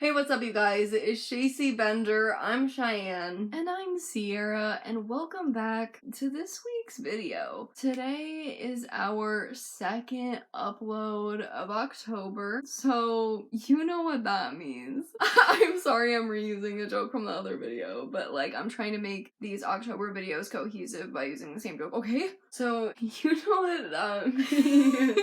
Hey, what's up, you guys? It's Shacey Bender, I'm Cheyenne, and I'm Sierra, and welcome back to this week's video. Today is our second upload of October, so you know what that means. I'm sorry I'm reusing a joke from the other video, but like, I'm trying to make these October videos cohesive by using the same joke, okay? So, you know what that means.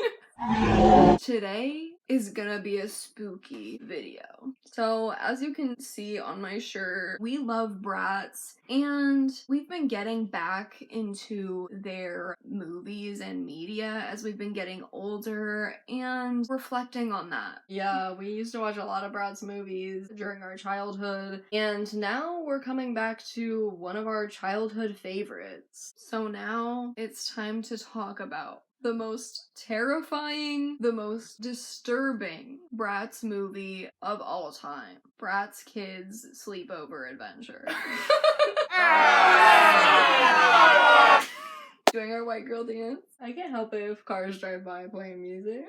Today is gonna be a spooky video. So, as you can see on my shirt, we love Bratz, and we've been getting back into their movies and media as we've been getting older and reflecting on that. Yeah, we used to watch a lot of Bratz movies during our childhood, and now we're coming back to one of our childhood favorites. So now it's time to talk about the most terrifying, the most disturbing Bratz movie of all time. Bratz Kidz Sleepover Adventure. Doing our white girl dance. I can't help it if cars drive by playing music.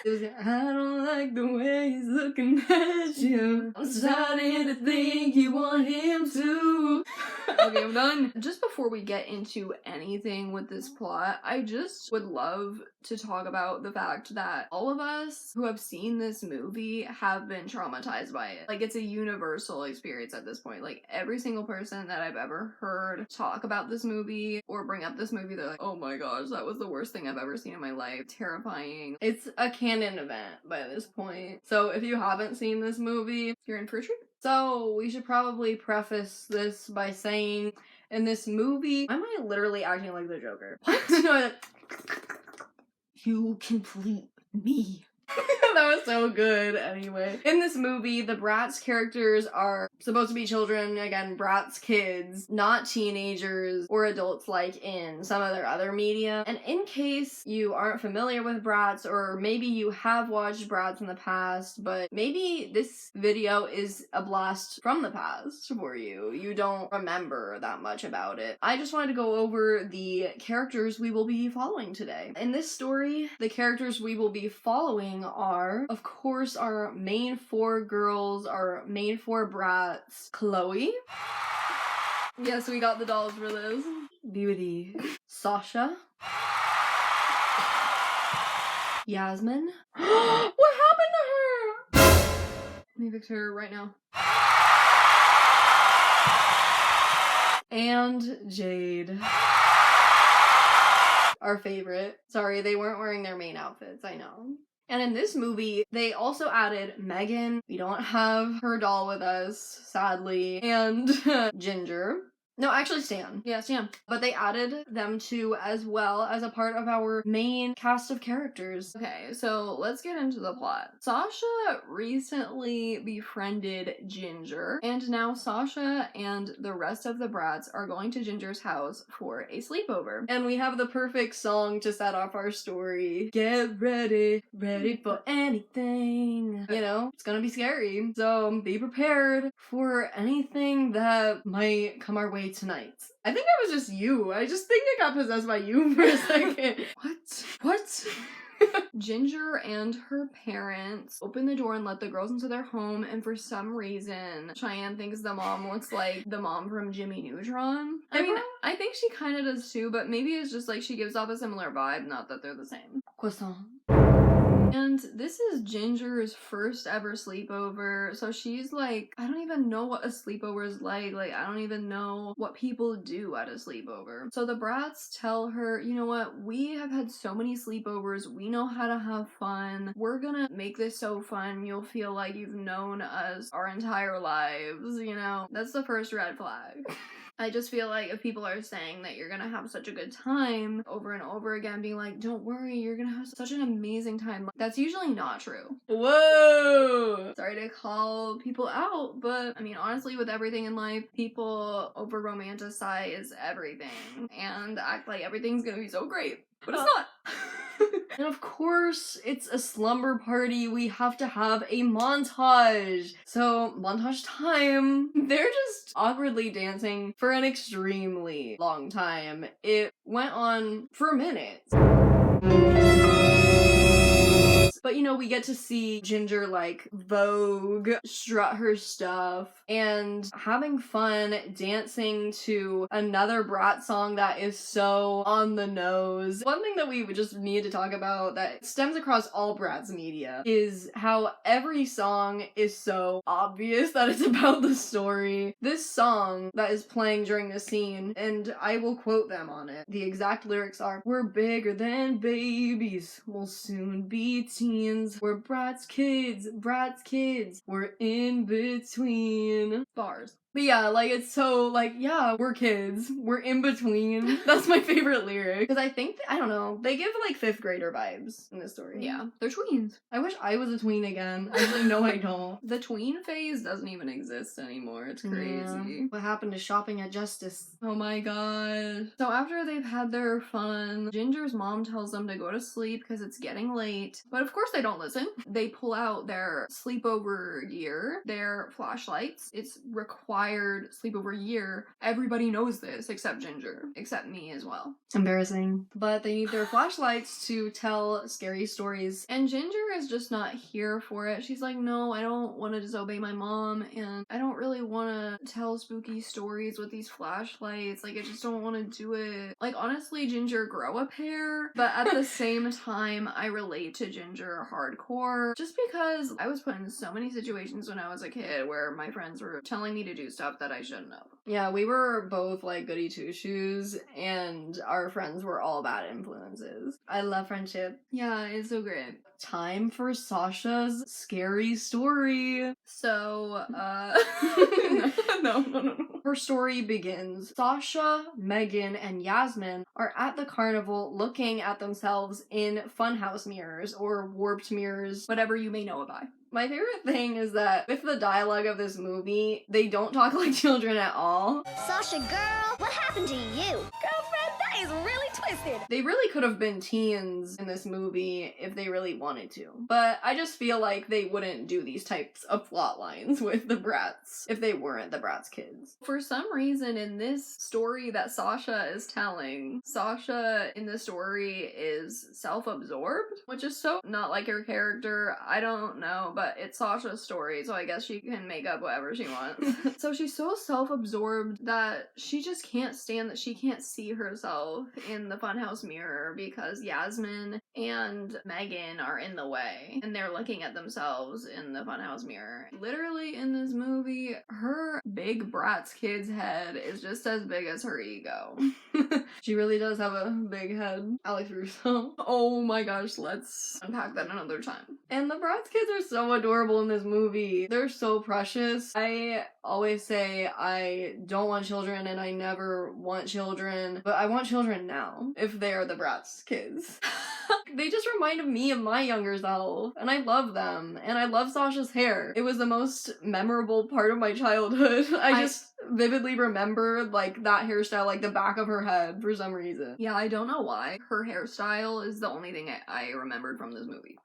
It was like, I don't like the way he's looking at you. I'm starting to think you want him to. Okay, I'm done. Just before we get into anything with this plot, I just would love to talk about the fact that all of us who have seen this movie have been traumatized by it. Like, it's a universal experience at this point. Like, every single person that I've ever heard talk about this movie or bring up this movie, they're like, oh my gosh, that was the worst thing I've ever seen in my life. Terrifying. It's a canon event by this point. So if you haven't seen this movie, you're in for a treat. So we should probably preface this by saying, in this movie, am I literally acting like the Joker? What? No, you complete me. That was so good. Anyway, in this movie, the Bratz characters are supposed to be children, again, Bratz kids, not teenagers or adults like in some of their other media. And in case you aren't familiar with Bratz, or maybe you have watched Bratz in the past, but maybe this video is a blast from the past for you. You don't remember that much about it. I just wanted to go over the characters we will be following today. In this story, the characters we will be following are, of course, our main four girls, our main four brats. Chloe. Yes, we got the dolls for this. Beauty. Sasha. Yasmin. What happened to her? Let me fix her right now. And Jade. Our favorite. Sorry, they weren't wearing their main outfits, I know. And in this movie, they also added Megan. We don't have her doll with us, sadly. And Ginger. No, actually Stan. Yeah, Stan. But they added them too as well as a part of our main cast of characters. Okay, so let's get into the plot. Sasha recently befriended Ginger, and now Sasha and the rest of the brats are going to Ginger's house for a sleepover. And we have the perfect song to set off our story. Get ready, ready for anything. You know, it's gonna be scary. So be prepared for anything that might come our way tonight. I think that was just you. I just think I got possessed by you for a second. What? Ginger and her parents open the door and let the girls into their home, and for some reason, Cheyenne thinks the mom looks like the mom from Jimmy Neutron. I mean, I think she kind of does too, but maybe it's just like she gives off a similar vibe, not that they're the same. Croissant. And this is Ginger's first ever sleepover, so she's like, I don't even know what a sleepover is like, I don't even know what people do at a sleepover. So the brats tell her, you know what, we have had so many sleepovers, we know how to have fun, we're gonna make this so fun, you'll feel like you've known us our entire lives, you know? That's the first red flag. I just feel like if people are saying that you're gonna have such a good time over and over again, being like, don't worry, you're gonna have such an amazing time, that's usually not true. Whoa! Sorry to call people out, but I mean, honestly, with everything in life, people over romanticize everything and act like everything's gonna be so great, but it's not. And of course, it's a slumber party. We have to have a montage. So, montage time. They're just awkwardly dancing for an extremely long time. It went on for minutes. But, you know, we get to see Ginger, like, vogue, strut her stuff, and having fun dancing to another Bratz song that is so on the nose. One thing that we just need to talk about that stems across all Bratz media is how every song is so obvious that it's about the story. This song that is playing during the scene, and I will quote them on it, the exact lyrics are, "We're bigger than babies, we'll soon be teens, we're Bratz kids, we're in between." Bars. But yeah, like, it's so, like, yeah, we're kids. We're in between. That's my favorite lyric. Because I think, I don't know, they give, like, 5th grader vibes in this story. Yeah, they're tweens. I wish I was a tween again. Actually, no, I don't. The tween phase doesn't even exist anymore. It's crazy. Yeah. What happened to shopping at Justice? Oh my god. So after they've had their fun, Ginger's mom tells them to go to sleep because it's getting late. But of course they don't listen. They pull out their sleepover gear, their flashlights. It's required sleepover gear. Everybody knows this except Ginger, except me as well. Embarrassing. But they need their flashlights to tell scary stories. And Ginger is just not here for it. She's like, no, I don't want to disobey my mom, and I don't really want to tell spooky stories with these flashlights. Like, I just don't want to do it. Like, honestly, Ginger, grow a pair. But at the same time, I relate to Ginger hardcore. Just because I was put in so many situations when I was a kid where my friends were telling me to do stuff that I shouldn't have. Yeah, we were both, like, goody two-shoes, and our friends were all bad influences. I love friendship. Yeah, it's so great. Time for Sasha's scary story. So, No. Her story begins. Sasha, Megan, and Yasmin are at the carnival looking at themselves in funhouse mirrors, or warped mirrors, whatever you may know it by. My favorite thing is that with the dialogue of this movie, they don't talk like children at all. Sasha, girl, what happened to you? Girlfriend, that is really twisted. They really could have been teens in this movie if they really wanted to. But I just feel like they wouldn't do these types of plot lines with the Bratz if they weren't the Bratz kids. For some reason, in this story that Sasha is telling, Sasha in the story is self-absorbed, which is so not like her character. I don't know, but it's Sasha's story, so I guess she can make up whatever she wants. So she's so self-absorbed that she just can't stand that she can't see herself in the funhouse mirror because Yasmin and Megan are in the way and they're looking at themselves in the funhouse mirror. Literally in this movie, her big Bratz Kidz head is just as big as her ego. She really does have a big head. Alex Russo. Oh my gosh, let's unpack that another time. And the Bratz kids are so adorable in this movie. They're so precious. I always say I don't want children and I never want children, but I want children now if they are the Bratz kids. They just reminded me of my younger self, and I love them, and I love Sasha's hair. It was the most memorable part of my childhood. I just vividly remember, like, that hairstyle, like, the back of her head for some reason. Yeah, I don't know why. Her hairstyle is the only thing I remembered from this movie.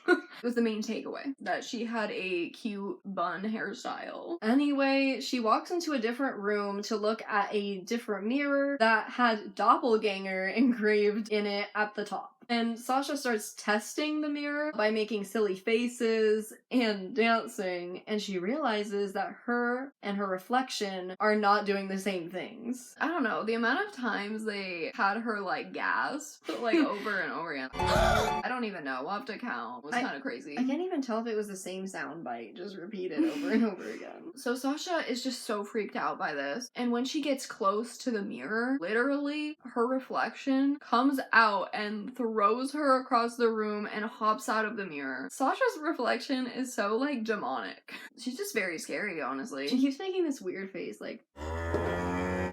It was the main takeaway, that she had a cute bun hairstyle. Anyway, she walks into a different room to look at a different mirror that had doppelganger engraved in it at the top. And Sasha starts testing the mirror by making silly faces and dancing, and she realizes that her and her reflection are not doing the same things. I don't know, the amount of times they had her, like, gasp, like, over and over again. I don't even know, we'll have to count. It was kind of crazy. I can't even tell if it was the same sound bite, just repeated over and over again. So Sasha is just so freaked out by this, and when she gets close to the mirror, literally, her reflection comes out and throws her across the room and hops out of the mirror. Sasha's reflection is so, like, demonic. She's just very scary, honestly. She keeps making this weird face, like...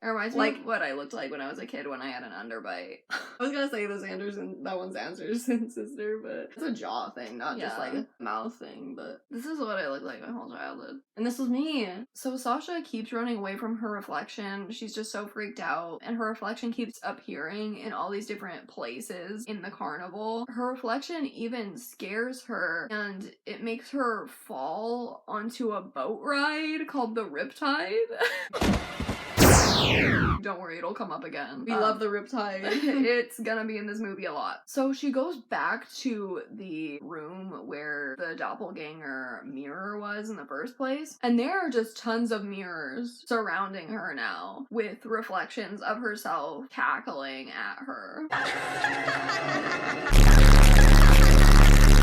It reminds me of what I looked like when I was a kid when I had an underbite. I was gonna say that one's Anderson's sister, but it's a jaw thing, not just like a mouth thing, but... This is what I looked like my whole childhood. And this was me. So Sasha keeps running away from her reflection. She's just so freaked out, and her reflection keeps appearing in all these different places in the carnival. Her reflection even scares her, and it makes her fall onto a boat ride called the Riptide. Don't worry, it'll come up again. We love the riptide. It's gonna be in this movie a lot. So she goes back to the room where the doppelganger mirror was in the first place, and there are just tons of mirrors surrounding her now, with reflections of herself cackling at her.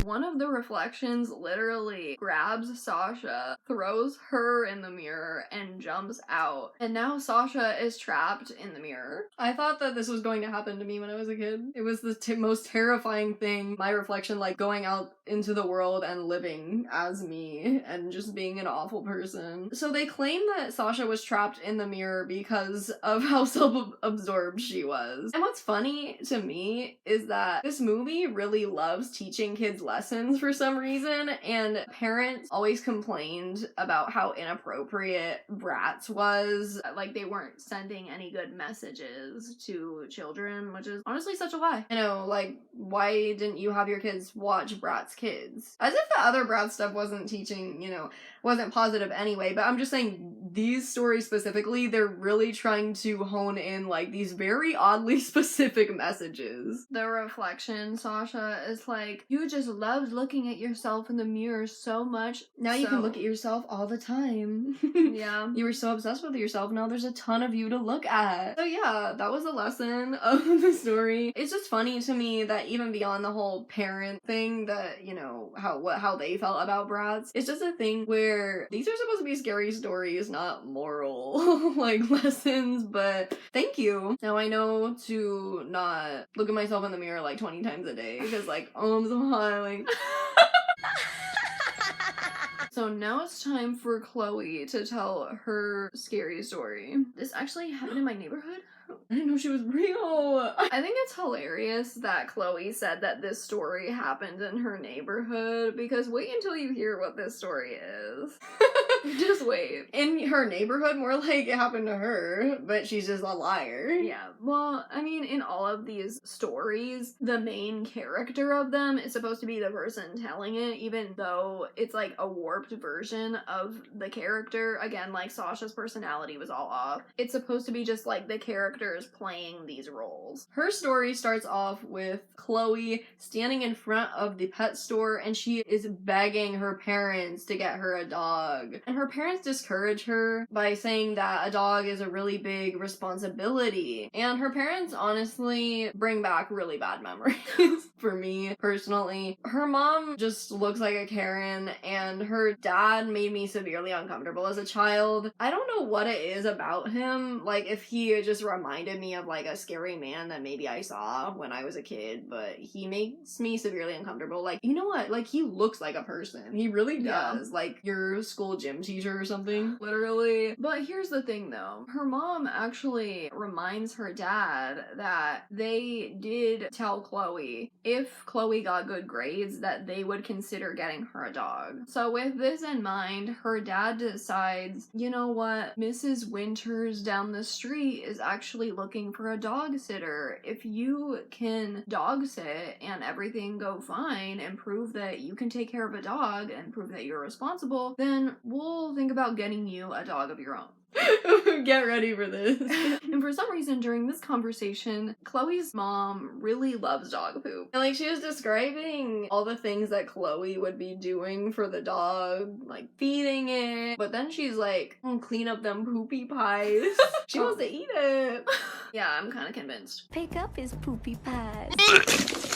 One of the reflections literally grabs Sasha, throws her in the mirror, and jumps out. And now Sasha is trapped in the mirror. I thought that this was going to happen to me when I was a kid. It was the most terrifying thing. My reflection, like, going out into the world and living as me and just being an awful person. So they claim that Sasha was trapped in the mirror because of how self-absorbed she was. And what's funny to me is that this movie really loves teaching kids lessons for some reason, and parents always complained about how inappropriate Bratz was. Like, they weren't sending any good messages to children, which is honestly such a lie. I know, like, why didn't you have your kids watch Bratz Kidz? As if the other Bratz stuff wasn't teaching, wasn't positive anyway, but I'm just saying, these stories specifically, they're really trying to hone in, like, these very oddly specific messages. The reflection, Sasha, is like, you just loved looking at yourself in the mirror so much. Now you can look at yourself all the time. Yeah. You were so obsessed with yourself, now there's a ton of you to look at. So yeah, that was the lesson of the story. It's just funny to me that even beyond the whole parent thing that, how they felt about Bratz, it's just a thing where these are supposed to be scary stories, not moral, like, lessons, but thank you. Now I know to not look at myself in the mirror like 20 times a day, because, like, oh, I'm so high, like... So now it's time for Chloe to tell her scary story. This actually happened in my neighborhood. I didn't know she was real. I think it's hilarious that Chloe said that this story happened in her neighborhood, because wait until you hear what this story is. Just wait. In her neighborhood, more like it happened to her, but she's just a liar. Yeah, well, I mean, in all of these stories, the main character of them is supposed to be the person telling it, even though it's like a warped version of the character. Again, like, Sasha's personality was all off. It's supposed to be just like the characters playing these roles. Her story starts off with Chloe standing in front of the pet store, and she is begging her parents to get her a dog. And her parents discourage her by saying that a dog is a really big responsibility. And her parents honestly bring back really bad memories for me, personally. Her mom just looks like a Karen, and her dad made me severely uncomfortable as a child. I don't know what it is about him, like, if he just reminded me of, like, a scary man that maybe I saw when I was a kid, but he makes me severely uncomfortable. Like, you know what? Like, he looks like a person. He really does. Yeah. Like, your school gym teacher or something. Literally. But here's the thing, though. Her mom actually reminds her dad that they did tell Chloe, if Chloe got good grades, that they would consider getting her a dog. So with this in mind, her dad decides, you know what? Mrs. Winters down the street is actually looking for a dog sitter. If you can dog sit and everything go fine and prove that you can take care of a dog and prove that you're responsible, then we'll think about getting you a dog of your own. Get ready for this. And for some reason, during this conversation, Chloe's mom really loves dog poop. And, like, she was describing all the things that Chloe would be doing for the dog, like feeding it. But then she's like, clean up them poopy pies. She wants to eat it. Yeah, I'm kind of convinced. Pick up his poopy pies.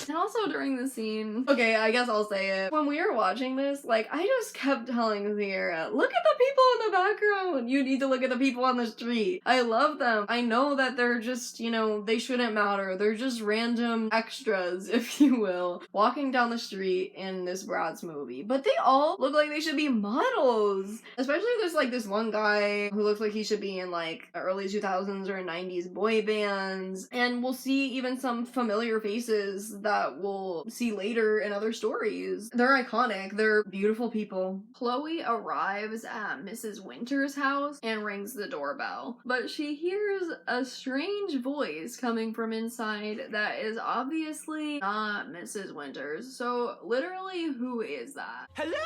And also during the scene... Okay, I guess I'll say it. When we were watching this, like, I just kept telling Sierra, look at the people in the background. You need to look at the people on the street. I love them. I know that they're just, they shouldn't matter. They're just random extras, if you will, walking down the street in this Bratz movie. But they all look like they should be models. Especially there's, like, this one guy who looks like he should be in, like, early 2000s or 90s boy bands. And we'll see even some familiar faces that we'll see later in other stories. They're iconic. They're beautiful people. Chloe arrives at Mrs. Winters' house and rings the doorbell, but she hears a strange voice coming from inside that is obviously not Mrs. Winters. So literally, who is that? Hello?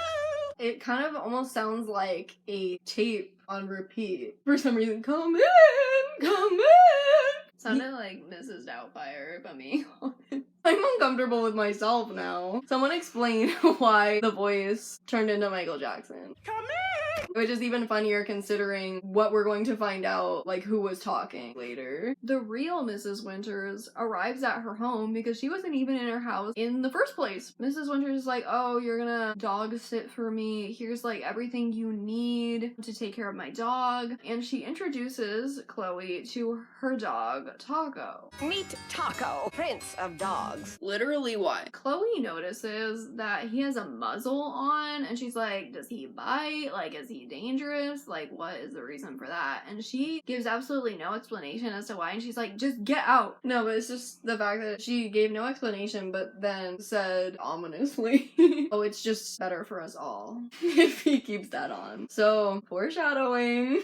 It kind of almost sounds like a tape on repeat. For some reason, come in! Sounded like Mrs. Doubtfire, if I'm being honest. I'm uncomfortable with myself now. Someone explain why the voice turned into Michael Jackson. Come in! Which is even funnier considering what we're going to find out, like who was talking later. The real Mrs. Winters arrives at her home because she wasn't even in her house in the first place. Mrs. Winters is like, oh, you're gonna dog sit for me. Here's like everything you need to take care of my dog. And she introduces Chloe to her dog, Taco. Meet Taco, Prince of Dogs. Literally what? Chloe notices that he has a muzzle on and she's like, does he bite? Like, is he dangerous? Like, what is the reason for that? And she gives absolutely no explanation as to why, and she's like, just get out. No, but it's just the fact that she gave no explanation but then said ominously, oh, it's just better for us all if he keeps that on. So, foreshadowing.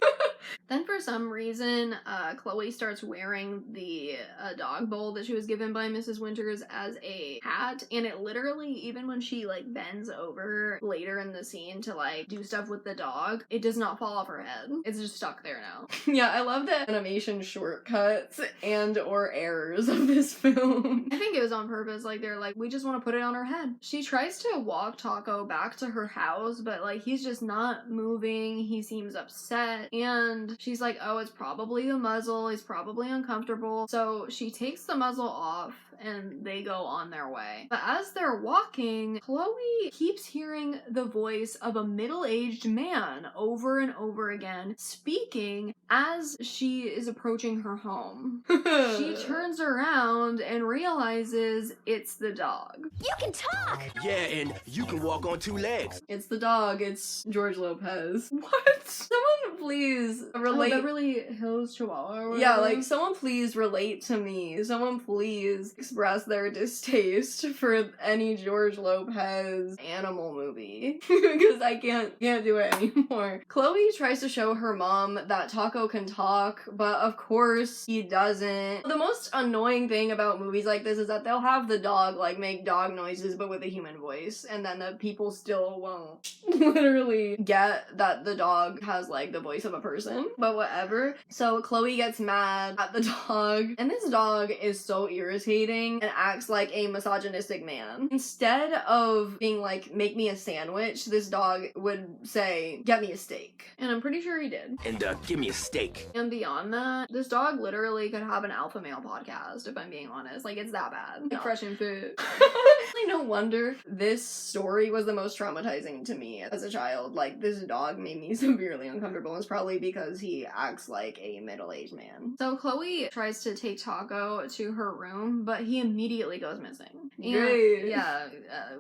Then for some reason, Chloe starts wearing the dog bowl that she was given by Mrs. Winters as a hat, and it literally, even when she like bends over later in the scene to like do stuff with the dog, it does not fall off her head. It's just stuck there now. Yeah, I love the animation shortcuts and or errors of this film. I think it was on purpose. Like, they're like, we just want to put it on her head. She tries to walk Taco back to her house, but like he's just not moving. He seems upset, and she's like, oh, it's probably the muzzle. He's probably uncomfortable. So she takes the muzzle off and they go on their way. But as they're walking, Chloe keeps hearing the voice of a middle-aged man over and over again speaking as she is approaching her home. She turns around and realizes it's the dog. You can talk! Yeah, and you can walk on two legs. It's the dog. It's George Lopez. What? Someone please relate. Oh, Beverly Hills Chihuahua. Or Yeah, whatever. like someone please relate to me. Someone please express their distaste for any George Lopez animal movie because I can't do it anymore. Chloe tries to show her mom that Taco can talk, but of course he doesn't. The most annoying thing about movies like this is that they'll have the dog like make dog noises but with a human voice, and then the people still won't literally get that the dog has like the voice of a person, but whatever. So Chloe gets mad at the dog, and this dog is so irritating and acts like a misogynistic man. Instead of being like, make me a sandwich, this dog would say, get me a steak. And I'm pretty sure he did. And give me a steak. And beyond that, this dog literally could have an alpha male podcast, if I'm being honest. Like, it's that bad. No. Like, fresh and fit. Like, no wonder this story was the most traumatizing to me as a child. Like, this dog made me severely uncomfortable. It's probably because he acts like a middle-aged man. So Chloe tries to take Taco to her room, but he immediately goes missing. And, Great. yeah,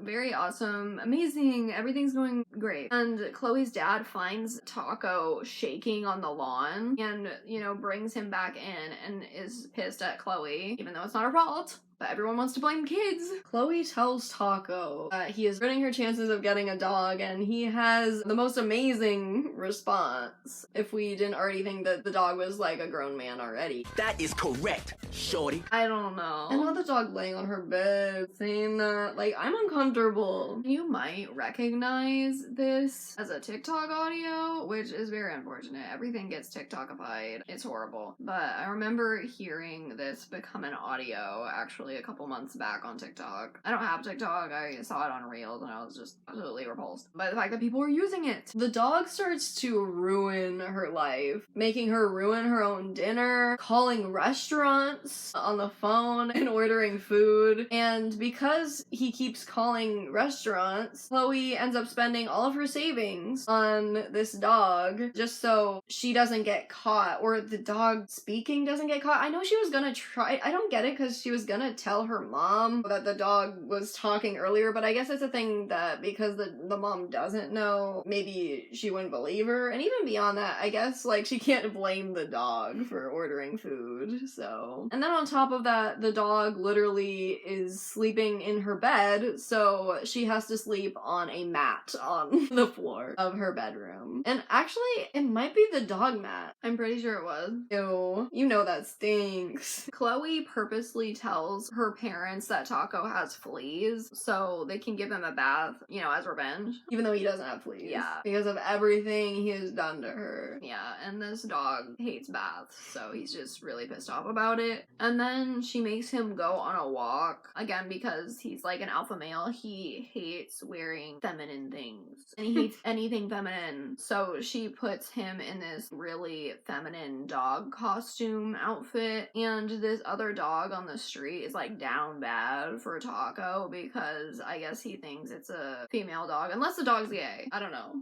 very awesome, amazing, everything's going great. And Chloe's dad finds Taco shaking on the lawn and, you know, brings him back in and is pissed at Chloe, even though it's not her fault. But everyone wants to blame kids. Chloe tells Taco that he is ruining her chances of getting a dog, and he has the most amazing response. If we didn't already think that the dog was like a grown man already. That is correct, shorty. I don't know. And not the dog laying on her bed saying that, like, I'm uncomfortable. You might recognize this as a TikTok audio, which is very unfortunate. Everything gets TikTokified. It's horrible. But I remember hearing this become an audio actually a couple months back on TikTok. I don't have TikTok. I saw it on Reels and I was just absolutely repulsed by the fact that people were using it. The dog starts to ruin her life, making her ruin her own dinner, calling restaurants on the phone and ordering food. And because he keeps calling restaurants, Chloe ends up spending all of her savings on this dog just so she doesn't get caught, or the dog speaking doesn't get caught. I know she was gonna try. I don't get it because she was gonna tell her mom that the dog was talking earlier, but I guess it's a thing that because the mom doesn't know, maybe she wouldn't believe her. And even beyond that, I guess like she can't blame the dog for ordering food. So, and then on top of that, the dog literally is sleeping in her bed, so she has to sleep on a mat on the floor of her bedroom. And actually, it might be the dog mat. I'm pretty sure it was. Ew, you know that stinks. Chloe purposely tells her parents that Taco has fleas, so they can give him a bath, you know, as revenge. Even though he doesn't have fleas. Yeah. Because of everything he has done to her. Yeah, and this dog hates baths, so he's just really pissed off about it. And then she makes him go on a walk, again, because he's like an alpha male. He hates wearing feminine things, and he hates anything feminine. So she puts him in this really feminine dog costume outfit, and this other dog on the street is like down bad for Taco because I guess he thinks it's a female dog, unless the dog's gay. I don't know.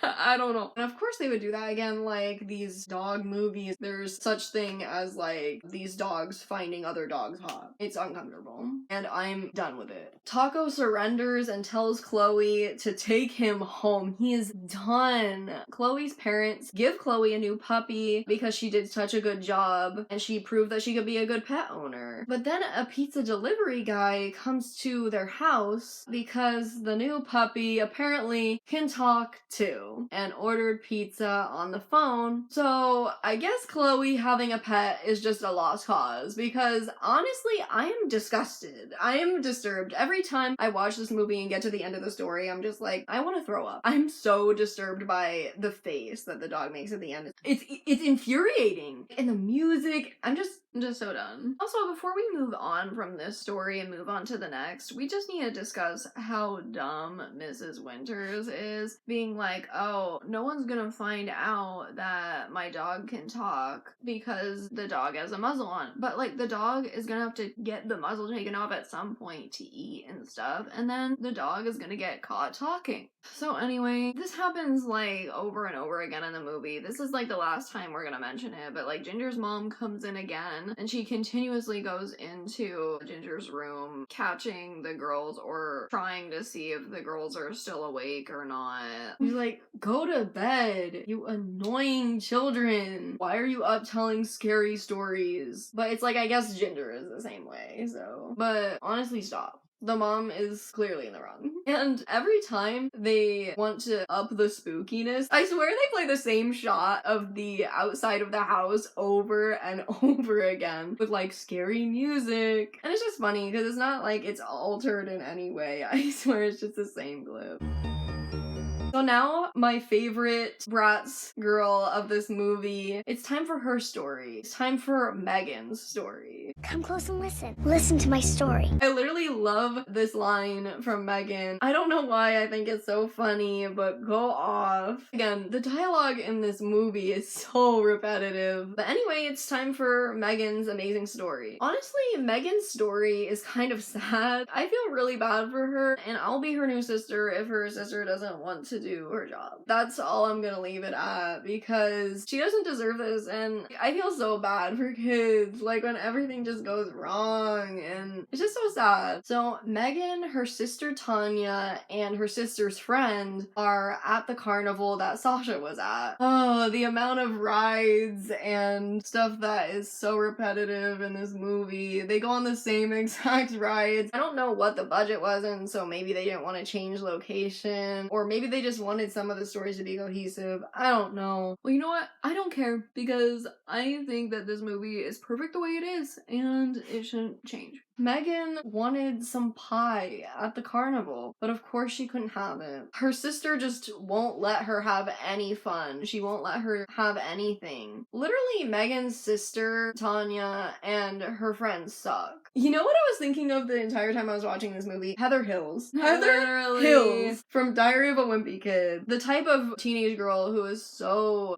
I don't know. And of course they would do that again, like these dog movies. There's such thing as like these dogs finding other dogs hot. It's uncomfortable. And I'm done with it. Taco surrenders and tells Chloe to take him home. He is done. Chloe's parents give Chloe a new puppy because she did such a good job and she proved that she could be a good pet owner. But then a pizza delivery guy comes to their house because the new puppy apparently can talk too and ordered pizza on the phone. So I guess Chloe having a pet is just a lost cause because honestly, I am disgusted. I am disturbed. Every time I watch this movie and get to the end of the story, I'm just like, I want to throw up. I'm so disturbed by the face that the dog makes at the end. It's infuriating. And the music, I'm just so done. Also, before we move on from this story and move on to the next, we just need to discuss how dumb Mrs. Winters is, being like, oh, no one's gonna find out that my dog can talk because the dog has a muzzle on. But like, the dog is gonna have to get the muzzle taken off at some point to eat and stuff, and then the dog is gonna get caught talking. So anyway, this happens like over and over again in the movie. This is like the last time we're gonna mention it, but like Ginger's mom comes in again and she continuously goes into Ginger's room catching the girls or trying to see if the girls are still awake or not. He's like, go to bed, you annoying children. Why are you up telling scary stories? But it's like, I guess Ginger is the same way, so. But honestly, stop. The mom is clearly in the wrong. And every time they want to up the spookiness, I swear they play the same shot of the outside of the house over and over again with like scary music. And it's just funny because it's not like it's altered in any way. I swear it's just the same clip. So now, my favorite Bratz girl of this movie, it's time for her story. It's time for Megan's story. Come close and listen. Listen to my story. I literally love this line from Megan. I don't know why I think it's so funny, but go off. Again, the dialogue in this movie is so repetitive. But anyway, it's time for Megan's amazing story. Honestly, Megan's story is kind of sad. I feel really bad for her, and I'll be her new sister if her sister doesn't want to do her job. That's all I'm gonna leave it at because she doesn't deserve this, and I feel so bad for kids, like when everything just goes wrong, and it's just so sad. So Megan, her sister Tanya, and her sister's friend are at the carnival that Sasha was at. Oh, the amount of rides and stuff that is so repetitive in this movie. They go on the same exact rides. I don't know what the budget was, and so maybe they didn't want to change location, or maybe they just wanted some of the stories to be cohesive. I don't know. Well, you know what? I don't care because I think that this movie is perfect the way it is and it shouldn't change. Megan wanted some pie at the carnival, but of course she couldn't have it. Her sister just won't let her have any fun. She won't let her have anything. Literally, Megan's sister, Tanya, and her friends suck. You know what I was thinking of the entire time I was watching this movie? Heather Hills. Heather Hills from Diary of a Wimpy Kid. The type of teenage girl who is so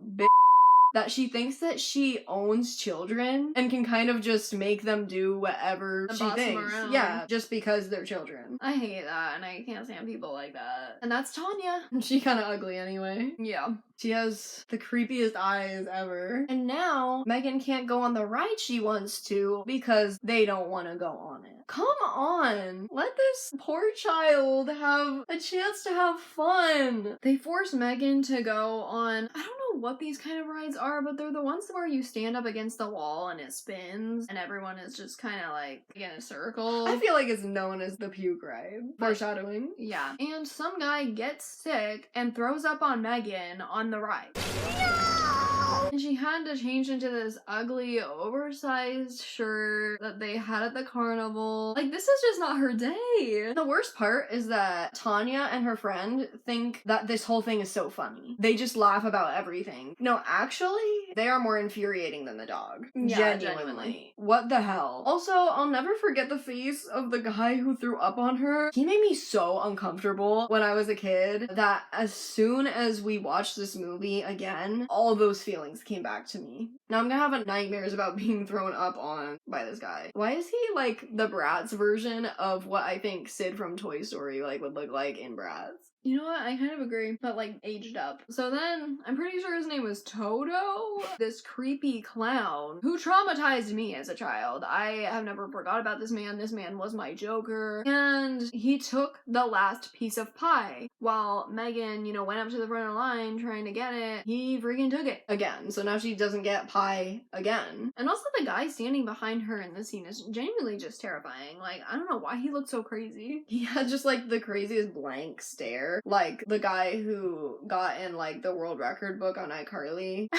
that she thinks that she owns children and can kind of just make them do whatever she thinks. Yeah, just because they're children. I hate that, and I can't stand people like that. And that's Tanya. She's kind of ugly anyway. Yeah. She has the creepiest eyes ever. And now, Megan can't go on the ride she wants to because they don't want to go on it. Come on! Let this poor child have a chance to have fun! They force Megan to go on, I don't know what these kind of rides are, but they're the ones where you stand up against the wall and it spins and everyone is just kind of like in a circle. I feel like it's known as the puke ride. Foreshadowing. Yeah. And some guy gets sick and throws up on Megan on the ride. No! And she had to change into this ugly, oversized shirt that they had at the carnival. Like, this is just not her day. The worst part is that Tanya and her friend think that this whole thing is so funny. They just laugh about everything. No, actually, they are more infuriating than the dog. Yeah, Genuinely. What the hell? Also, I'll never forget the face of the guy who threw up on her. He made me so uncomfortable when I was a kid that as soon as we watched this movie again, all those feelings came back to me. Now I'm gonna have nightmares about being thrown up on by this guy. Why is he like the Bratz version of what I think Sid from Toy Story like would look like in Bratz? You know what? I kind of agree, but like aged up. So then, I'm pretty sure his name was Toto, this creepy clown who traumatized me as a child. I have never forgot about this man. This man was my Joker. And he took the last piece of pie. While Megan, you know, went up to the front of the line trying to get it, he freaking took it. Again, so now she doesn't get pie again. And also the guy standing behind her in this scene is genuinely just terrifying. Like, I don't know why he looked so crazy. He had just like the craziest blank stare. Like the guy who got in like the world record book on iCarly.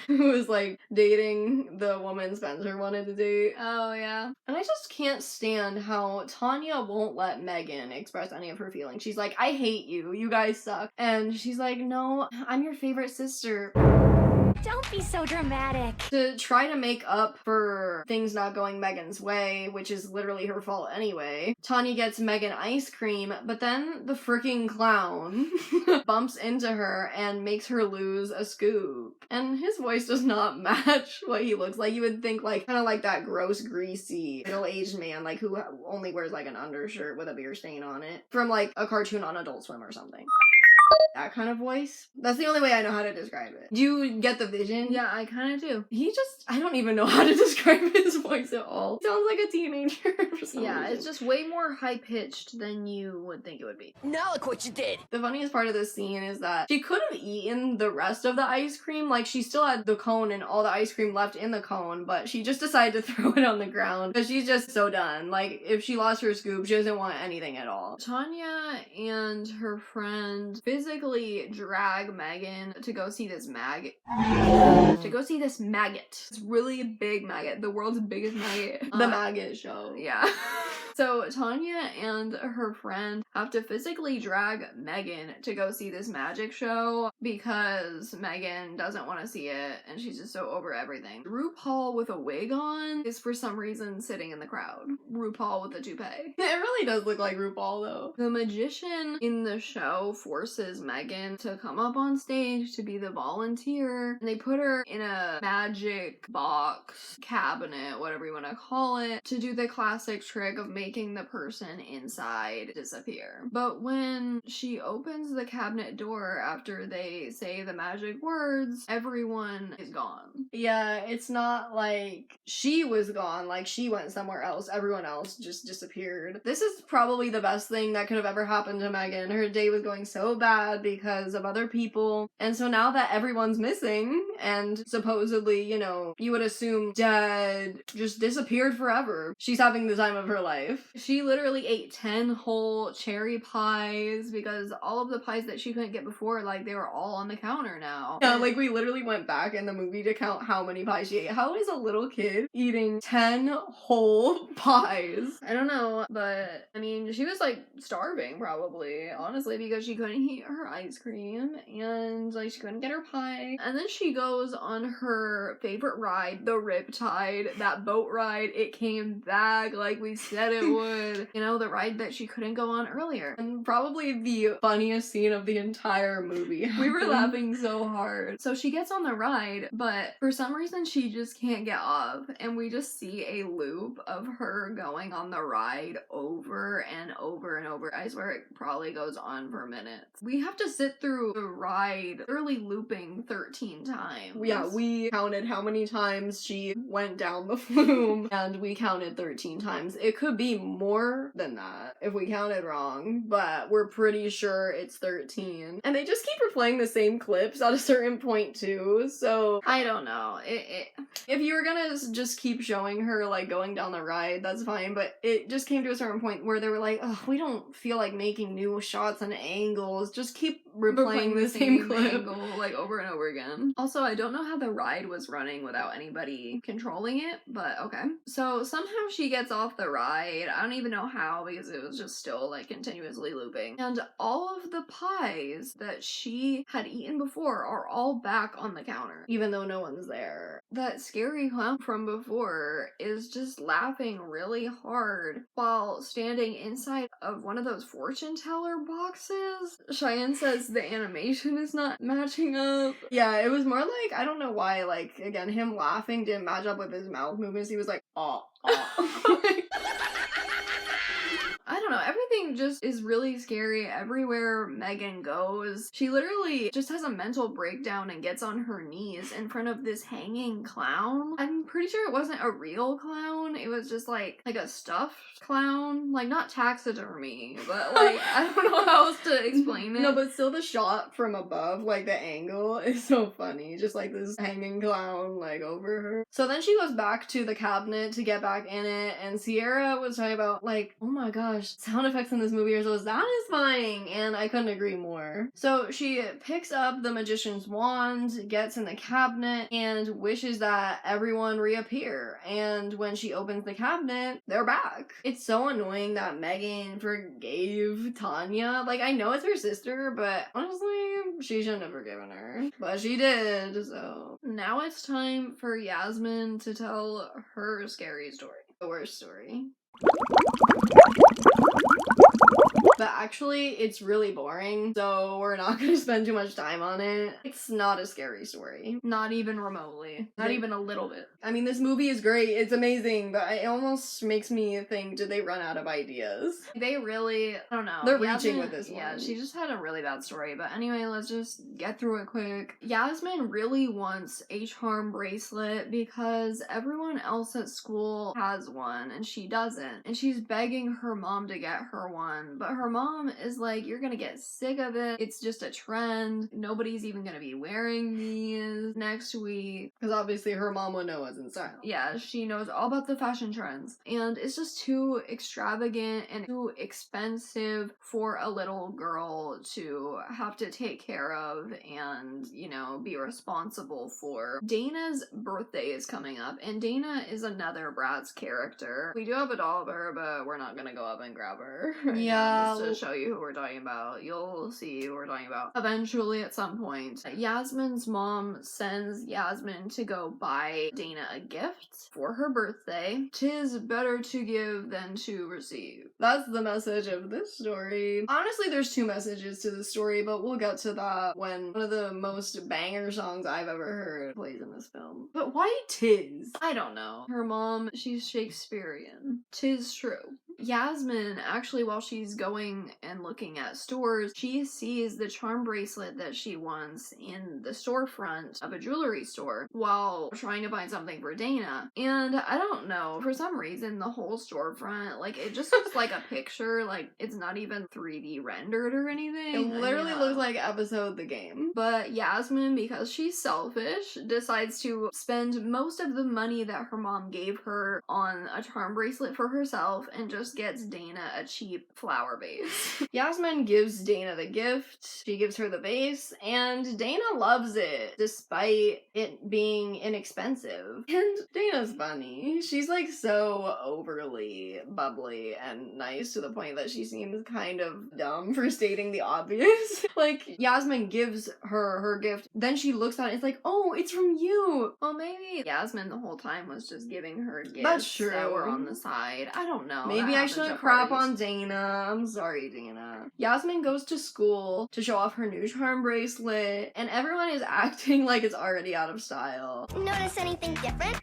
Who was like dating the woman Spencer wanted to date. Oh, yeah. And I just can't stand how Tanya won't let Megan express any of her feelings. She's like, I hate you. You guys suck. And she's like, no, I'm your favorite sister. Don't be so dramatic. To try to make up for things not going Megan's way, which is literally her fault anyway, Tanya gets Megan ice cream, but then the freaking clown bumps into her and makes her lose a scoop. And his voice does not match what he looks like. You would think like, kind of like that gross, greasy, middle-aged man, like who only wears like an undershirt with a beer stain on it, from like a cartoon on Adult Swim or something. That kind of voice. That's the only way I know how to describe it. Do you get the vision? Yeah, I kind of do. He just, I don't even know how to describe his voice at all. Sounds like a teenager for some Yeah, reason. it's just way more high-pitched than you would think it would be. Now look what you did. The funniest part of this scene is that she could have eaten the rest of the ice cream. Like, she still had the cone and all the ice cream left in the cone, but she just decided to throw it on the ground because she's just so done. Like, if she lost her scoop, she doesn't want anything at all. Tanya and her friend physically drag Megan to go see this maggot. It's really big maggot. The world's biggest maggot. The maggot show. Yeah. So Tanya and her friend have to physically drag Megan to go see this magic show because Megan doesn't want to see it and she's just so over everything. RuPaul with a wig on is for some reason sitting in the crowd. RuPaul with a toupee. It really does look like RuPaul though. The magician in the show forces Megan to come up on stage to be the volunteer, and they put her in a magic box, cabinet, whatever you want to call it, to do the classic trick of making the person inside disappear. But when she opens the cabinet door after they say the magic words, everyone is gone. Yeah, it's not like she was gone, like she went somewhere else. Everyone else just disappeared. This is probably the best thing that could have ever happened to Megan. Her day was going so bad because of other people. And so now that everyone's missing and supposedly, you know, you would assume dead, just disappeared forever, she's having the time of her life. She literally ate 10 whole cherry pies because all of the pies that she couldn't get before, like, they were all on the counter now. Yeah, like we literally went back in the movie to count how many pies she ate. How is a little kid eating 10 whole pies? I don't know, but I mean, she was like starving probably, honestly, because she couldn't eat her ice cream and like she couldn't get her pie. And then she goes on her favorite ride, the Riptide, that boat ride. It came back like we said it would. You know, the ride that she couldn't go on earlier. And probably the funniest scene of the entire movie. We were laughing so hard. So she gets on the ride, but for some reason she just can't get off. And we just see a loop of her going on the ride over and over and over. I swear it probably goes on for minutes. We have to sit through the ride, literally looping 13 times. Yeah, we counted how many times she went down the flume, and we counted 13 times. It could be more than that if we counted wrong, but we're pretty sure it's 13. And they just keep replaying the same clips at a certain point too, so I don't know. if you were gonna just keep showing her like going down the ride, that's fine, but it just came to a certain point where they were like, oh, we don't feel like making new shots and angles, just keep replaying the same clip. angle, like, over and over again. Also, I don't know how the ride was running without anybody controlling it, but okay. So somehow she gets off the ride. I don't even know how, because it was just still, like, continuously looping. And all of the pies that she had eaten before are all back on the counter, Even though no one's there. that scary clown from before is just laughing really hard while standing inside of one of those fortune teller boxes. Cheyenne says the animation is not matching up. Yeah, it was more like, I don't know why, like, again, him laughing didn't match up with his mouth movements. He was like, oh. I don't know, everything just is really scary everywhere Megan goes. She literally just has a mental breakdown and gets on her knees in front of this hanging clown. I'm pretty sure it wasn't a real clown. It was just like a stuffed clown. Like, not taxidermy, but like, I don't know how else to explain it. No, but still the shot from above, like the angle, is so funny. Just like this hanging clown, like, over her. So then she goes back to the cabinet to get back in it, and Sierra was talking about, like, oh my gosh, sound effects in this movie are so satisfying, and I couldn't agree more. So she picks up the magician's wand, gets in the cabinet, and wishes that everyone reappear. And when she opens the cabinet, they're back. It's so annoying that Megan forgave Tanya. Like, I know it's her sister, but honestly, she shouldn't have forgiven her. But she did, so. Now it's time for Yasmin to tell her scary story. The worst story. But actually, it's really boring, so we're not gonna spend too much time on it. It's not a scary story. Not even remotely. Not even a little bit. I mean, this movie is great, it's amazing, but it almost makes me think, did they run out of ideas? They really, I don't know. They're reaching with this Yeah, one. she just had a really bad story. But anyway, let's just get through it quick. Yasmin really wants a charm bracelet because everyone else at school has one and she doesn't. And she's begging her mom to get her one, but her mom is like, you're gonna get sick of it. It's just a trend. Nobody's even gonna be wearing these next week. Because obviously her mom would know what's in style. Yeah, she knows all about the fashion trends. And it's just too extravagant and too expensive for a little girl to have to take care of and, you know, be responsible for. Dana's birthday is coming up, and Dana is another Bratz character. We do have a doll of her, but we're not gonna go up and grab her. Yeah. Just to show you who we're talking about. You'll see who we're talking about eventually at some point. Yasmin's mom sends Yasmin to go buy Dana a gift for her birthday. 'Tis better to give than to receive. That's the message of this story. Honestly, there's two messages to the story, but we'll get to that when one of the most banger songs I've ever heard plays in this film. But why 'tis? I don't know. Her mom, she's Shakespearean. 'Tis true. Yasmin, actually, while she's going and looking at stores, she sees the charm bracelet that she wants in the storefront of a jewelry store while trying to find something for Dana. And I don't know, for some reason, the whole storefront, like, it just looks like a picture, like, it's not even 3D rendered or anything. It literally Yeah. looks like episode the game. But Yasmin, because she's selfish, decides to spend most of the money that her mom gave her on a charm bracelet for herself and just gets Dana a cheap flower vase. Yasmin gives Dana the gift, she gives her the vase, and Dana loves it, despite it being inexpensive. And Dana's funny. She's like so overly bubbly and nice to the point that she seems kind of dumb for stating the obvious. Like, Yasmin gives her gift, then she looks at it, it's like, oh, it's from you! Well, maybe Yasmin the whole time was just giving her gifts That's true. that were on the side. I don't know. Maybe That I happens shouldn't at crap parties. on Dana. I'm sorry, Dana. Yasmin goes to school to show off her new charm bracelet, and everyone is acting like it's already out of style. Notice anything different?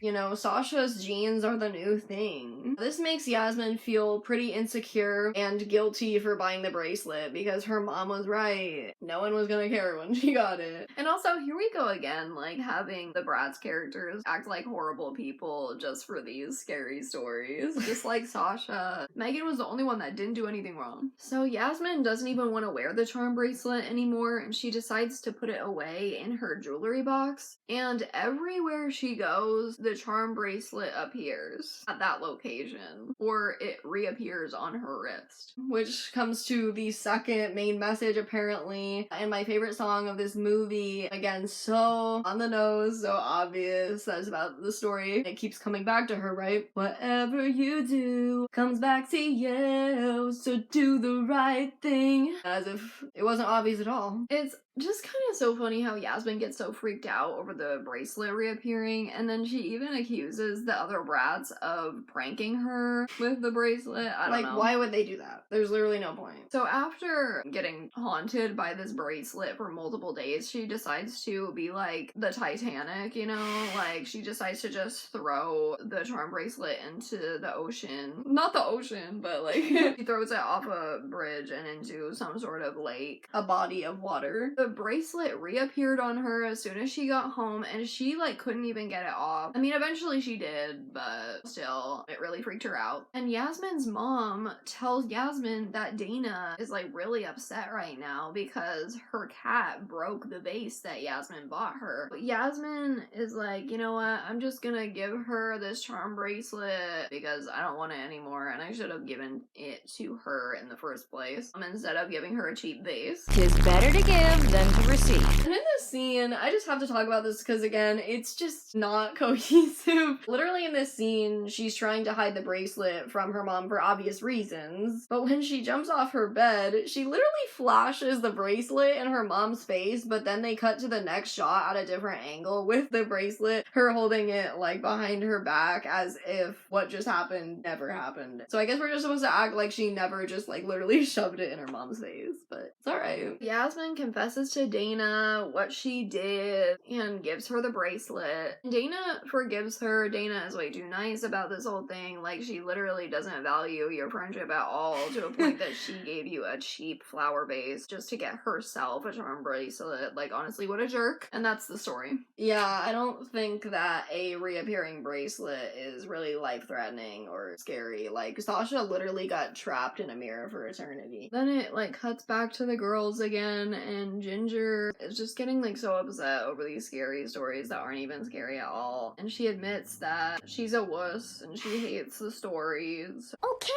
You know, Sasha's jeans are the new thing. This makes Yasmin feel pretty insecure and guilty for buying the bracelet because her mom was right. No one was gonna care when she got it. And also, here we go again, like, having the Bratz characters act like horrible people just for these scary stories. Just like Sasha. Megan was the only one that didn't do anything wrong. So Yasmin doesn't even want to wear the charm bracelet anymore, and she decides to put it away in her jewelry box. And everywhere she goes, the the charm bracelet appears at that location, or it reappears on her wrist. Which comes to the second main message, apparently, and my favorite song of this movie. Again, so on the nose, so obvious. That's about the story. It keeps coming back to her, right? Whatever you do comes back to you, so do the right thing. As if it wasn't obvious at all. It's just kind of so funny how Yasmin gets so freaked out over the bracelet reappearing, and then she even accuses the other brats of pranking her with the bracelet. I don't know. Why would they do that? There's literally no point. So after getting haunted by this bracelet for multiple days, she decides to be like the Titanic, you know? Like, she decides to just throw the charm bracelet into the ocean. Not the ocean, but like, she throws it off a bridge and into some sort of lake. A body of water. The bracelet reappeared on her as soon as she got home, and she like couldn't even get it off. I mean, eventually she did, but still, it really freaked her out. And Yasmin's mom tells Yasmin that Dana is like really upset right now because her cat broke the vase that Yasmin bought her. But Yasmin is like, you know what, I'm just gonna give her this charm bracelet because I don't want it anymore, and I should have given it to her in the first place, instead of giving her a cheap vase. Tis better to give than to receive. And in this scene, I just have to talk about this because, again, it's just not cohesive. Literally in this scene, she's trying to hide the bracelet from her mom for obvious reasons, but when she jumps off her bed, she literally flashes the bracelet in her mom's face, but then they cut to the next shot at a different angle with the bracelet, her holding it, like, behind her back as if what just happened never happened. So I guess we're just supposed to act like she never just, like, literally shoved it in her mom's face, but it's alright. Yasmin confesses to Dana what she did and gives her the bracelet. Dana forgives her. Dana is way too nice about this whole thing. Like, she literally doesn't value your friendship at all, to a point that she gave you a cheap flower vase just to get herself a charm bracelet. Like, honestly, what a jerk. And that's the story. Yeah, I don't think that a reappearing bracelet is really life-threatening or scary. Like, Sasha literally got trapped in a mirror for eternity. Then it, like, cuts back to the girls again, and Ginger is just getting, like, so upset over these scary stories that aren't even scary at all. And she admits that she's a wuss, and she hates the stories. Okay,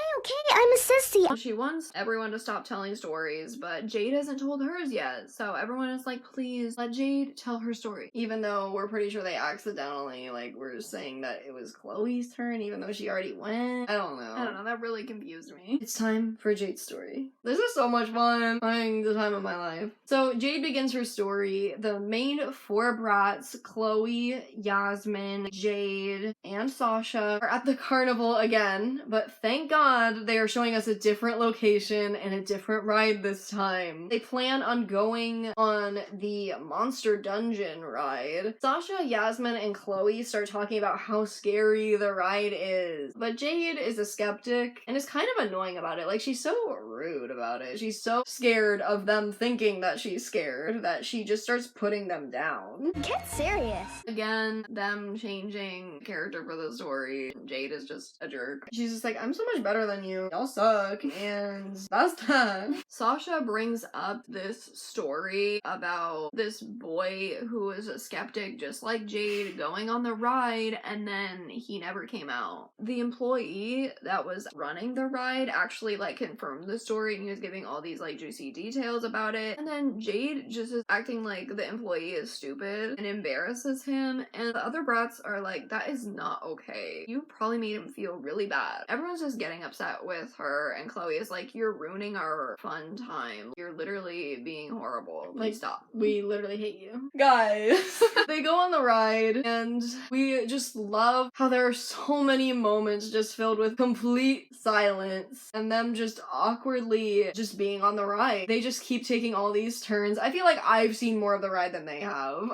I'm a sissy. And she wants everyone to stop telling stories, but Jade hasn't told hers yet, so everyone is like, please, let Jade tell her story. Even though we're pretty sure they accidentally, like, were saying that it was Chloe's turn, even though she already went. I don't know, that really confused me. It's time for Jade's story. This is so much fun. Having the time of my life. So Jade begins her story. The main four brats, Chloe, Yasmin, Jade, and Sasha, are at the carnival again, but thank God they are showing us a different location and a different ride this time. They plan on going on the Monster Dungeon ride. Sasha, Yasmin, and Chloe start talking about how scary the ride is, but Jade is a skeptic and is kind of annoying about it. Like, she's so rude about it. She's so scared of them thinking that she's scared that she just starts putting them down. Get serious. Again, them changing character for the story. Jade is just a jerk. She's just like, I'm so much better than you. Y'all suck. And that's that. Sasha brings up this story about this boy who is a skeptic just like Jade going on the ride, and then he never came out. The employee that was running the ride actually like confirmed the story, and he was giving all these like juicy details about it, and then Jade just is acting like the employee is stupid and embarrasses him, and the other brats are like, that is not okay. You probably made him feel really bad. Everyone's just getting upset with her, and Chloe is like, you're ruining our fun time. You're literally being horrible. Please Like, stop. We literally hate you. Guys, they go on the ride, and we just love how there are so many moments just filled with complete silence, and them just awkwardly just being on the ride. They just keep taking all these turns. I feel like I've seen more of the ride than they have.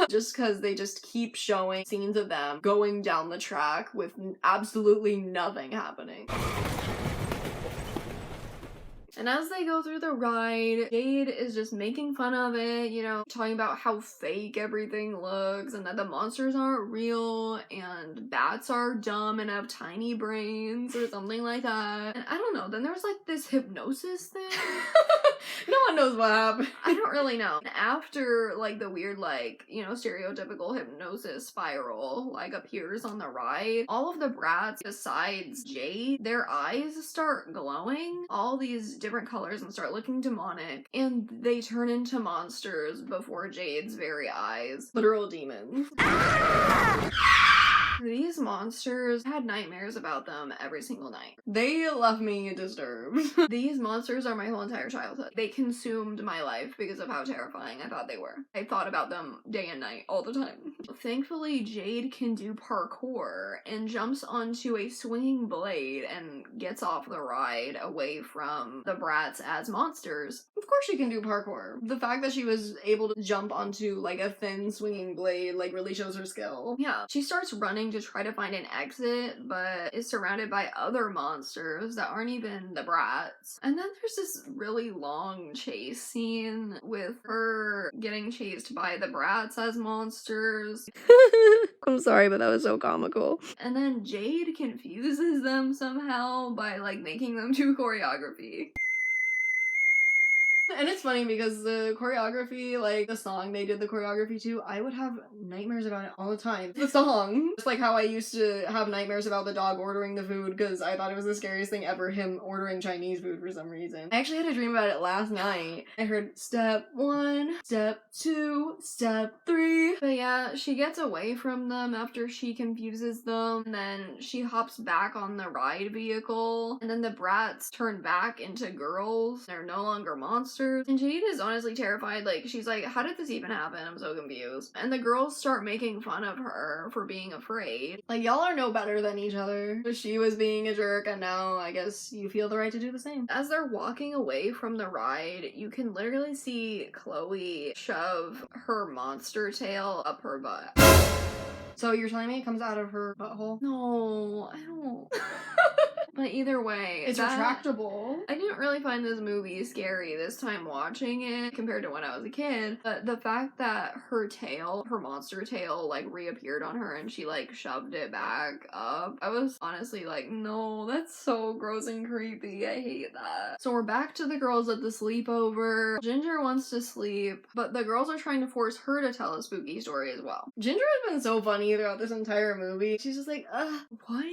Just because they just keep showing scenes of them going down the track with absolutely nothing happening. And as they go through the ride, Jade is just making fun of it, you know, talking about how fake everything looks and that the monsters aren't real and bats are dumb and have tiny brains or something like that. And I don't know, then there's like this hypnosis thing. No one knows what happened. I don't really know. After, like, the weird, like, you know, stereotypical hypnosis spiral, like, appears on the ride, all of the brats, besides Jade, their eyes start glowing all these different colors and start looking demonic, and they turn into monsters before Jade's very eyes. Literal demons. These monsters had nightmares about them every single night. They left me disturbed. These monsters are my whole entire childhood. They consumed my life because of how terrifying I thought they were. I thought about them day and night, all the time. Thankfully, Jade can do parkour and jumps onto a swinging blade and gets off the ride away from the brats as monsters. Of course she can do parkour. The fact that she was able to jump onto like a thin swinging blade like really shows her skill. Yeah, she starts running to try to find an exit, but is surrounded by other monsters that aren't even the brats. And then there's this really long chase scene with her getting chased by the brats as monsters. I'm sorry, but that was so comical. And then Jade confuses them somehow by like making them do choreography. And it's funny because the choreography, like the song they did the choreography to, I would have nightmares about it all the time. The song. Just like how I used to have nightmares about the dog ordering the food because I thought it was the scariest thing ever, him ordering Chinese food for some reason. I actually had a dream about it last night. I heard step 1, step 2, step 3. But yeah, she gets away from them after she confuses them, and then she hops back on the ride vehicle, and then the brats turn back into girls. They're no longer monsters. And Jade is honestly terrified. Like, she's like, how did this even happen? I'm so confused. And the girls start making fun of her for being afraid. Like, y'all are no better than each other. She was being a jerk, and now I guess you feel the right to do the same. As they're walking away from the ride, you can literally see Chloe shove her monster tail up her butt. So you're telling me it comes out of her butthole? No, I don't. But either way, It's retractable. I didn't really find this movie scary this time watching it compared to when I was a kid. But the fact that her tail, her monster tail, like reappeared on her and she like shoved it back up, I was honestly like, no, that's so gross and creepy. I hate that. So we're back to the girls at the sleepover. Ginger wants to sleep, but the girls are trying to force her to tell a spooky story as well. Ginger has been so funny throughout this entire movie. She's just like, what?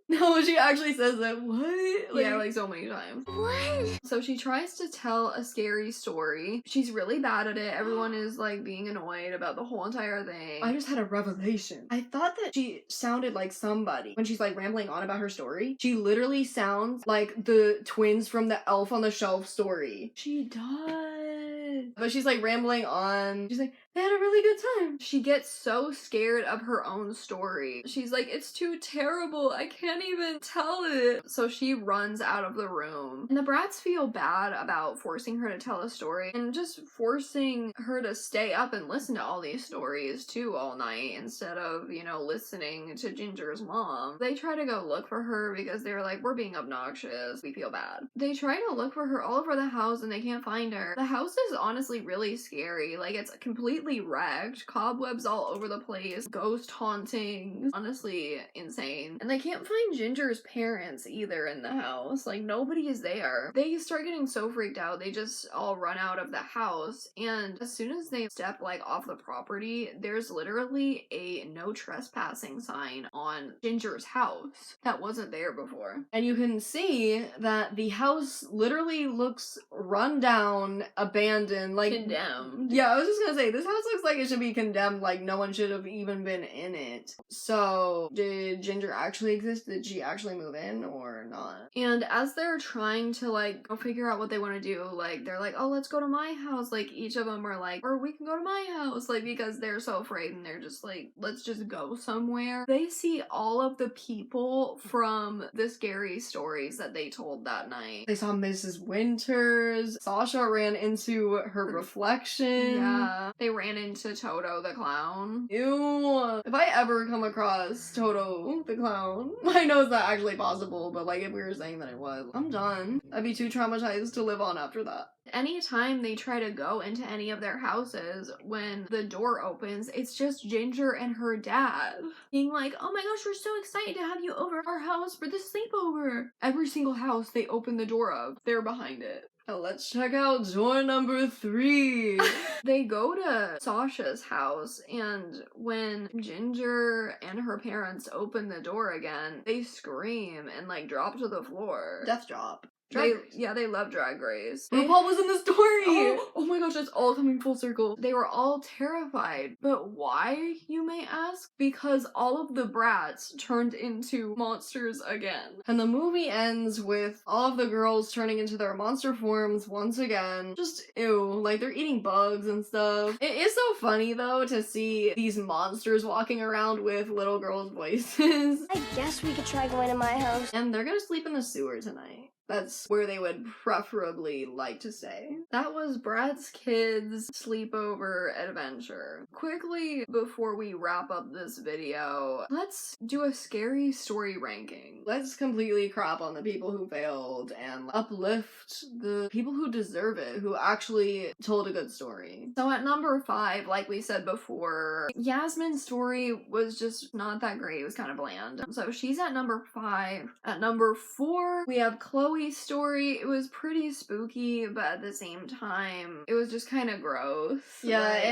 No, she actually says that, what? Yeah, like so many times. What? So she tries to tell a scary story. She's really bad at it. Everyone is like being annoyed about the whole entire thing. I just had a revelation. I thought that she sounded like somebody when she's like rambling on about her story. She literally sounds like the twins from the Elf on the Shelf story. She does. But she's like rambling on. She's like, they had a really good time. She gets so scared of her own story. She's like, it's too terrible. I can't even tell it. So she runs out of the room. And the brats feel bad about forcing her to tell a story and just forcing her to stay up and listen to all these stories too all night instead of, you know, listening to Ginger's mom. They try to go look for her because they're like, we're being obnoxious. We feel bad. They try to look for her all over the house and they can't find her. The house is honestly really scary. Like, it's completely wrecked, cobwebs all over the place, ghost hauntings, honestly insane. And they can't find Ginger's parents either in the house. Like, nobody is there. They start getting so freaked out, they just all run out of the house, and as soon as they step like off the property, there's literally a no trespassing sign on Ginger's house that wasn't there before. And you can see that the house literally looks run down, abandoned, like Condemned. Yeah, I was just gonna say, this house looks like it should be condemned, like no one should have even been in it. So, did Ginger actually exist? Did she actually move in or not? And as they're trying to like go figure out what they want to do, like they're like, oh, let's go to my house. Like each of them are like, or we can go to my house, like because they're so afraid and they're just like, let's just go somewhere. They see all of the people from the scary stories that they told that night. They saw Mrs. Winters. Sasha ran into her reflection. Yeah, they ran into Toto the clown. Ew. If I ever come across Toto the clown, I know it's not actually possible, but like if we were saying that it was, I'm done. I'd be too traumatized to live on after that. Anytime they try to go into any of their houses, when the door opens, it's just Ginger and her dad being like, oh my gosh, we're so excited to have you over our house for the sleepover. Every single house they open the door of, they're behind it. Let's check out door number 3. They go to Sasha's house, and when Ginger and her parents open the door again, they scream and like drop to the floor. Death drop. They love Drag Race. RuPaul was in the story! Oh my gosh, it's all coming full circle. They were all terrified. But why, you may ask? Because all of the brats turned into monsters again. And the movie ends with all of the girls turning into their monster forms once again. Just ew, like they're eating bugs and stuff. It is so funny though to see these monsters walking around with little girls' voices. I guess we could try going to my house. And they're gonna sleep in the sewer tonight. That's where they would preferably like to stay. That was Bratz Kidz Sleepover Adventure. Quickly, before we wrap up this video, let's do a scary story ranking. Let's completely crap on the people who failed and uplift the people who deserve it, who actually told a good story. So at number 5, like we said before, Yasmin's story was just not that great. It was kind of bland. So she's at number 5. At number 4, we have Chloe's story. It was pretty spooky, but at the same time, it was just kind of gross. Yeah, like,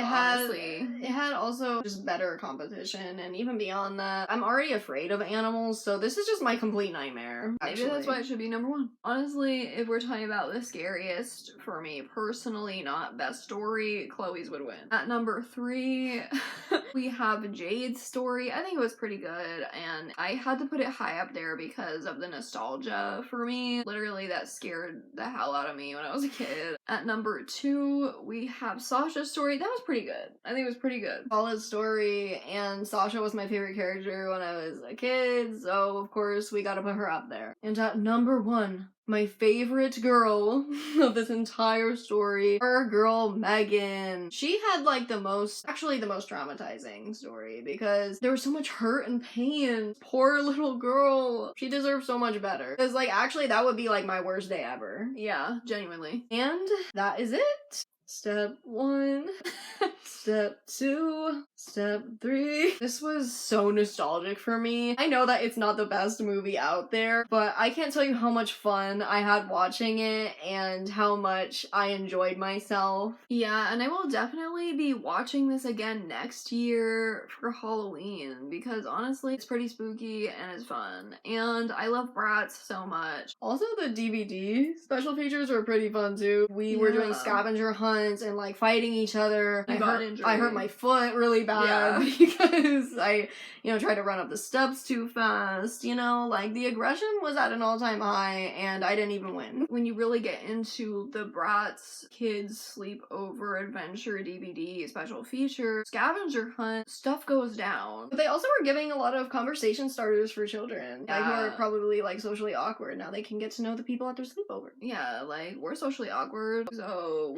it had also just better competition, and even beyond that, I'm already afraid of animals, so this is just my complete nightmare. Maybe that's why it should be number 1. Honestly, if we're talking about the scariest, for me personally, not best story, Chloe's would win. At number 3, we have Jade's story. I think it was pretty good, and I had to put it high up there because of the nostalgia for me. Literally, that scared the hell out of me when I was a kid. At number 2, we have Sasha's story. That was pretty good. I think it was pretty good. Solid story, and Sasha was my favorite character when I was a kid, so of course we gotta put her up there. And at number 1, my favorite girl of this entire story, our girl Megan. She had like the most traumatizing story because there was so much hurt and pain. Poor little girl. She deserves so much better. Because like actually that would be like my worst day ever. Yeah, genuinely. And that is it. Step 1, step 2, step 3. This was so nostalgic for me. I know that it's not the best movie out there, but I can't tell you how much fun I had watching it and how much I enjoyed myself. Yeah, and I will definitely be watching this again next year for Halloween because honestly, it's pretty spooky and it's fun. And I love Bratz so much. Also, the DVD special features were pretty fun too. We were doing scavenger hunts and like fighting each other. I hurt my foot really bad because I, tried to run up the steps too fast. Like the aggression was at an all-time high and I didn't even win. When you really get into the Bratz Kidz Sleepover Adventure DVD special feature, scavenger hunt, stuff goes down. But they also were giving a lot of conversation starters for children. Like who are probably like socially awkward. Now they can get to know the people at their sleepover. Yeah, like we're socially awkward, so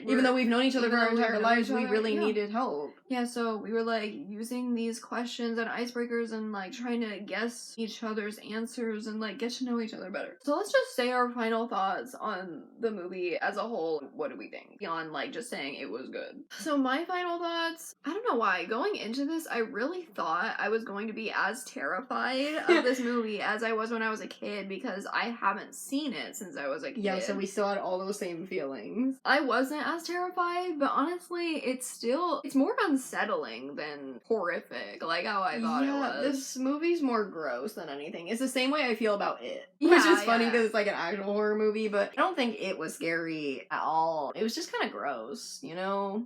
even though we've known each other for our entire lives, we really needed help. Yeah, so we were like using these questions and icebreakers and like trying to guess each other's answers and like get to know each other better. So let's just say our final thoughts on the movie as a whole. What do we think? Beyond like just saying it was good. So my final thoughts, I don't know why. Going into this, I really thought I was going to be as terrified of this movie as I was when I was a kid because I haven't seen it since I was a kid. Yeah, so we still had all those same feelings. I wasn't as terrified, but honestly, it's more unsettling than horrific, like how I thought it was. This movie's more gross than anything. It's the same way I feel about It. Which is funny because it's like an actual horror movie, but I don't think It was scary at all. It was just kind of gross,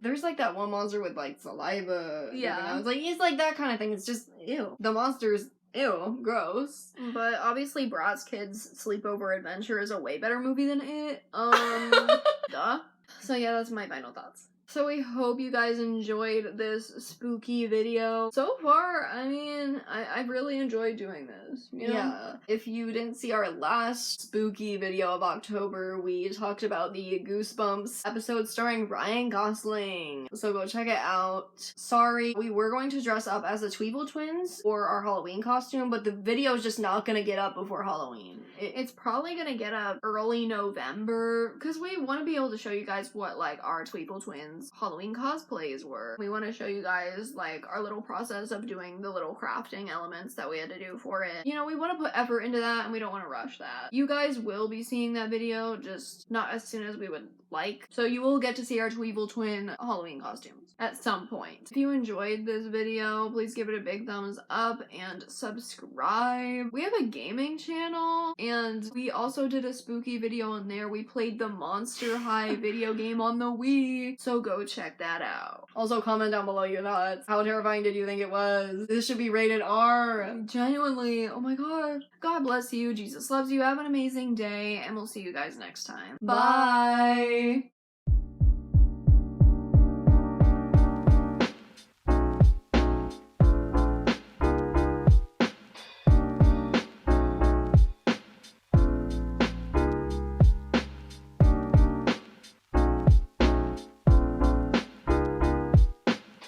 There's like that one monster with like saliva. Yeah. It's like that kind of thing. It's just, ew. The monsters, ew, gross. But obviously Bratz Kidz Sleepover Adventure is a way better movie than It. Duh. So yeah, that's my final thoughts. So we hope you guys enjoyed this spooky video. So far, I mean, I've really enjoyed doing this, Yeah. If you didn't see our last spooky video of October, we talked about the Goosebumps episode starring Ryan Gosling. So go check it out. Sorry, we were going to dress up as the Tweeble twins for our Halloween costume, but the video is just not gonna get up before Halloween. It's probably gonna get up early November, because we want to be able to show you guys what, like, our Tweeble twins guys Halloween cosplays were. We want to show you guys like our little process of doing the little crafting elements that we had to do for it. You know, we want to put effort into that and we don't want to rush that. You guys will be seeing that video, just not as soon as we would like. So you will get to see our evil twin Halloween costumes at some point. If you enjoyed this video, please give it a big thumbs up and subscribe. We have a gaming channel and we also did a spooky video on there. We played the Monster High video game on the Wii, so go check that out. Also, comment down below your thoughts. How terrifying did you think it was? This should be rated R. Genuinely, oh my god. God bless you. Jesus loves you. Have an amazing day, and we'll see you guys next time. Bye.